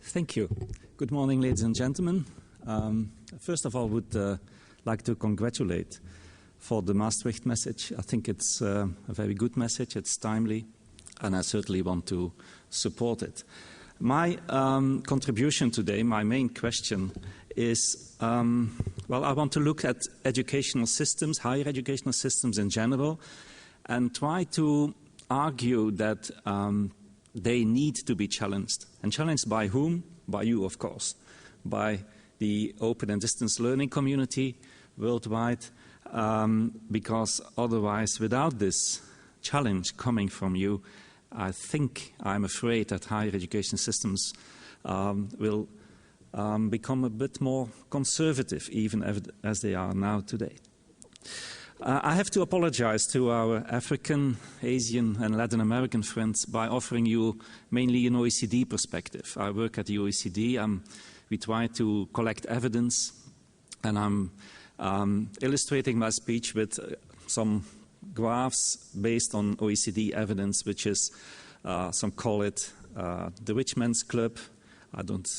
Thank you. Good morning, ladies and gentlemen. First of all, I would like to congratulate for the Maastricht message. I think it's a very good message, it's timely, and I certainly want to support it. My contribution today, my main question is, well, I want to look at educational systems, higher educational systems in general, and try to argue that they need to be challenged. And challenged by whom? By you, of course. By the open and distance learning community worldwide, because otherwise, without this challenge coming from you, I'm afraid that higher education systems will become a bit more conservative, even as they are now today. I have to apologize to our African, Asian and Latin American friends by offering you mainly an OECD perspective. I work at the OECD. We try to collect evidence, and I'm illustrating my speech with some graphs based on OECD evidence, which is, some call it the rich man's club. I don't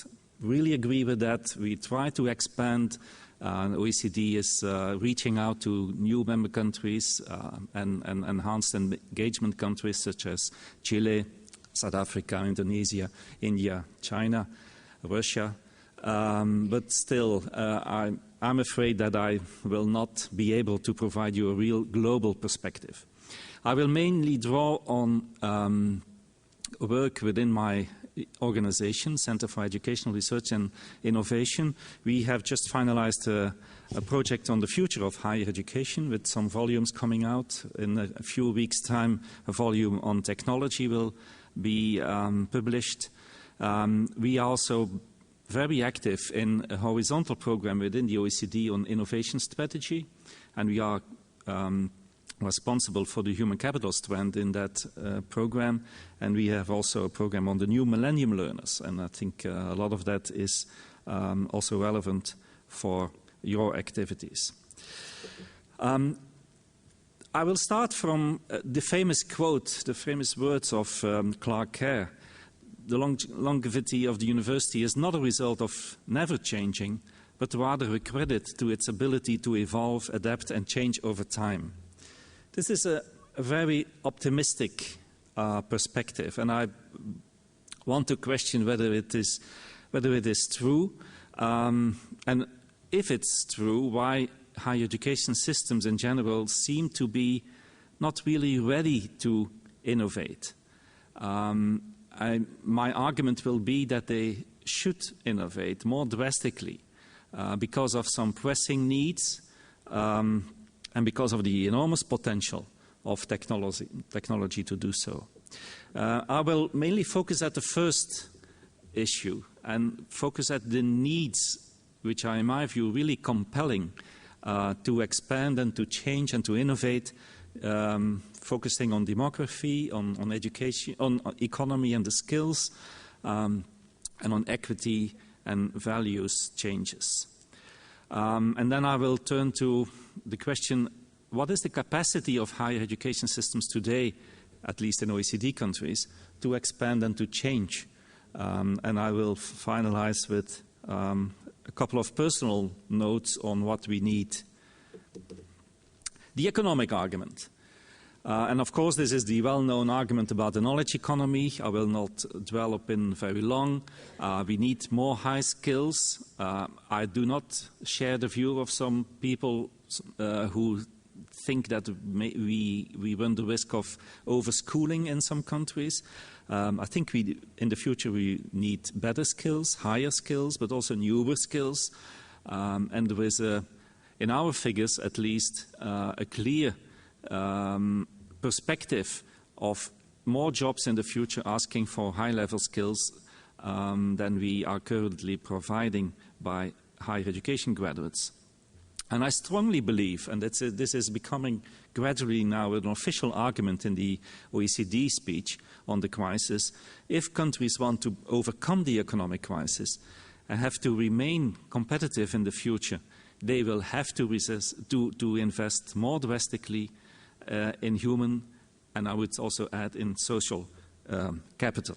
really agree with that. We try to expand. OECD is reaching out to new member countries and enhanced engagement countries such as Chile, South Africa, Indonesia, India, China, Russia. But still, I'm afraid that I will not be able to provide you a real global perspective. I will mainly draw on work within my organization, Center for Educational Research and Innovation. We have just finalized a project on the future of higher education with some volumes coming out. In a few weeks' time, a volume on technology will be published. We are also very active in a horizontal program within the OECD on innovation strategy, and we are responsible for the human capital strand in that program, and we have also a program on the new millennium learners, and I think a lot of that is also relevant for your activities. I will start from the famous quote, the famous words of Clark Kerr. The longevity of the university is not a result of never changing, but rather a credit to its ability to evolve, adapt and change over time. This is a very optimistic perspective, and I want to question whether it is true, and if it's true, why higher education systems in general seem to be not really ready to innovate. My argument will be that they should innovate more drastically because of some pressing needs, and because of the enormous potential of technology to do so. I will mainly focus at the first issue and focus at the needs which are, in my view, really compelling to expand and to change and to innovate, focusing on demography, on education, on economy and the skills, and on equity and values changes. And then I will turn to the question, what is the capacity of higher education systems today, at least in OECD countries, to expand and to change? And I will finalize with a couple of personal notes on what we need. The economic argument. And of course, this is the well-known argument about the knowledge economy. I will not dwell upon very long. We need more high skills. I do not share the view of some people who think that we run the risk of overschooling in some countries. I think in the future we need better skills, higher skills, but also newer skills. And there is, in our figures at least, a clear perspective of more jobs in the future asking for high-level skills than we are currently providing by higher education graduates. And I strongly believe, and this is becoming gradually now an official argument in the OECD speech on the crisis, if countries want to overcome the economic crisis and have to remain competitive in the future, they will have to invest more drastically in human, and I would also add in social capital.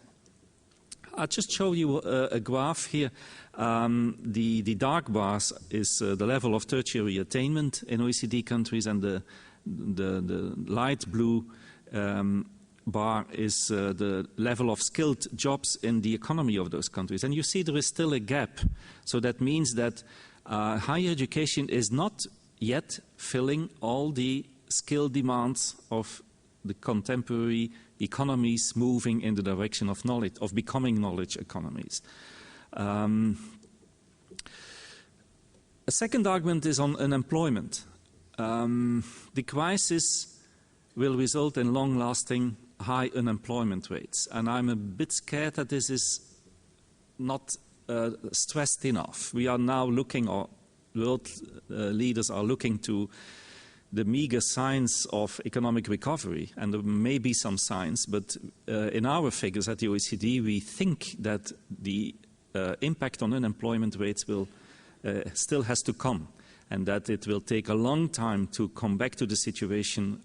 I'll just show you a graph here. The dark bars is the level of tertiary attainment in OECD countries, and the light blue bar is the level of skilled jobs in the economy of those countries. And you see there is still a gap. So that means that higher education is not yet filling all the skill demands of the contemporary economies moving in the direction of knowledge, of becoming knowledge economies. A second argument is on unemployment. The crisis will result in long-lasting high unemployment rates, and I'm a bit scared that this is not stressed enough. We are now looking, or world leaders are looking to the meager signs of economic recovery, and there may be some signs, but in our figures at the OECD, we think that the impact on unemployment rates will still has to come, and that it will take a long time to come back to the situation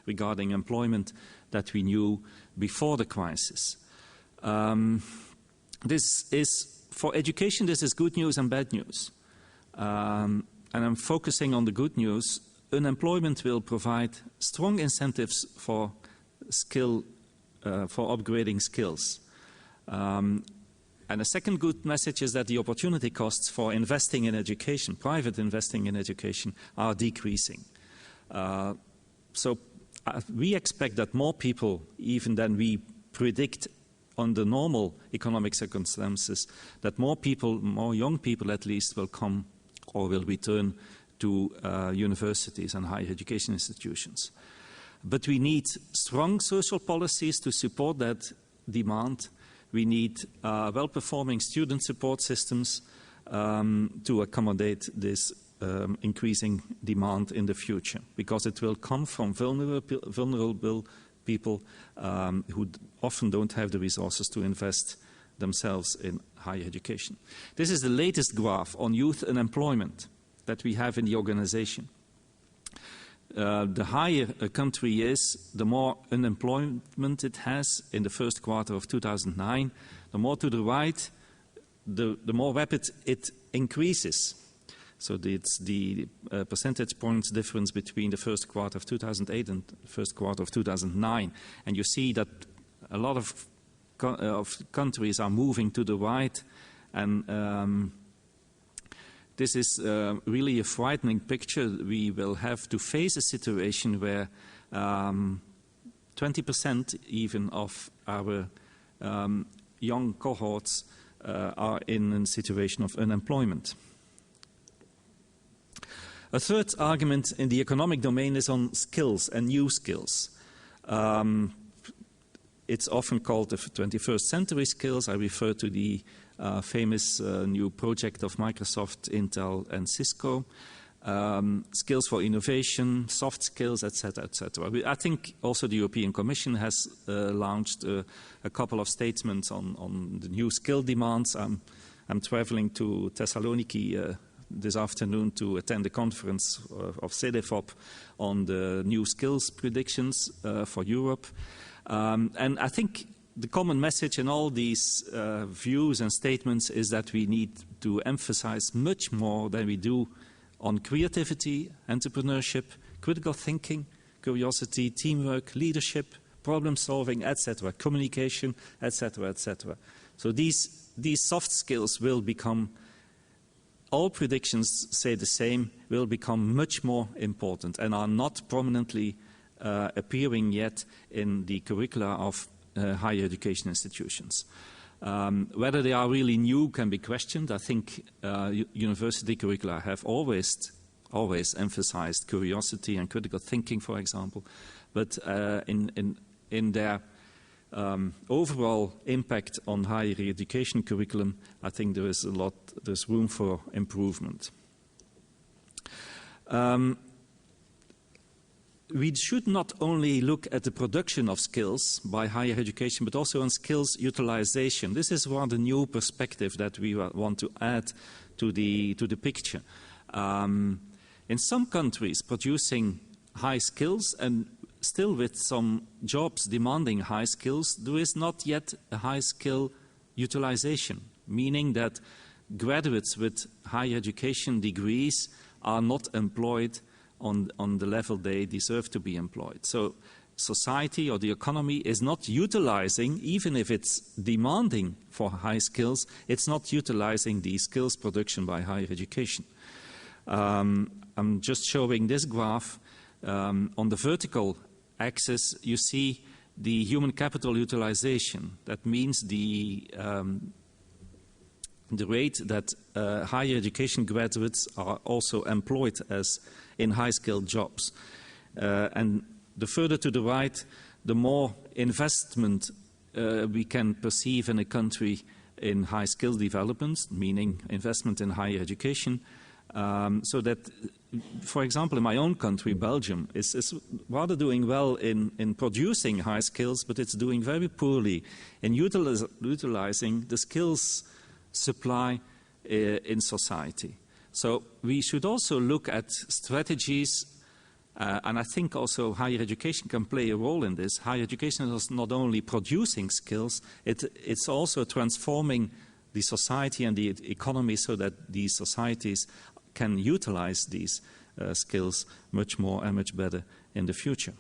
regarding employment that we knew before the crisis. This is, for education, this is good news and bad news. And I'm focusing on the good news. Unemployment will provide strong incentives for upgrading skills. And a second good message is that the opportunity costs for investing in education, private investing in education, are decreasing. So we expect that more people, even than we predict under normal economic circumstances, that more people, more young people at least, will come or will return to universities and higher education institutions. But we need strong social policies to support that demand. We need well-performing student support systems to accommodate this increasing demand in the future, because it will come from vulnerable people who often don't have the resources to invest themselves in higher education. This is the latest graph on youth unemployment that we have in the organization. The higher a country is, the more unemployment it has in the first quarter of 2009. The more to the right, the more rapid it increases. So it's the percentage points difference between the first quarter of 2008 and the first quarter of 2009. And you see that a lot of countries are moving to the right, and this is really a frightening picture. We will have to face a situation where 20% even of our young cohorts are in a situation of unemployment. A third argument in the economic domain is on skills and new skills. It's often called the 21st century skills. I refer to the famous new project of Microsoft, Intel, and Cisco. Skills for innovation, soft skills, etc., etc. I think also the European Commission has launched a couple of statements on the new skill demands. I'm traveling to Thessaloniki this afternoon to attend the conference of CEDEFOP on the new skills predictions for Europe. And I think the common message in all these views and statements is that we need to emphasize much more than we do on creativity, entrepreneurship, critical thinking, curiosity, teamwork, leadership, problem solving, etc., communication, etc., etc. So these soft skills will become, all predictions say the same, will become much more important and are not prominently appearing yet in the curricula of higher education institutions. Whether they are really new can be questioned. I think university curricula have always emphasized curiosity and critical thinking, for example, but in their overall impact on higher education curriculum, I think there's room for improvement. We should not only look at the production of skills by higher education, but also on skills utilization. This is one of the new perspective that we want to add to the picture. In some countries, producing high skills and still with some jobs demanding high skills, there is not yet a high skill utilization, meaning that graduates with higher education degrees are not employed on the level they deserve to be employed. So society or the economy is not utilizing, even if it's demanding for high skills, it's not utilizing the skills production by higher education. I'm just showing this graph. On the vertical axis, you see the human capital utilization. That means the rate that higher education graduates are also employed as in high-skilled jobs. And the further to the right, the more investment we can perceive in a country in high-skill developments, meaning investment in higher education. So that, for example, in my own country, Belgium, is rather doing well in producing high skills, but it's doing very poorly in utilizing the skills supply in society. So we should also look at strategies, and I think also higher education can play a role in this. Higher education is not only producing skills, it's also transforming the society and the economy so that these societies can utilize these skills much more and much better in the future.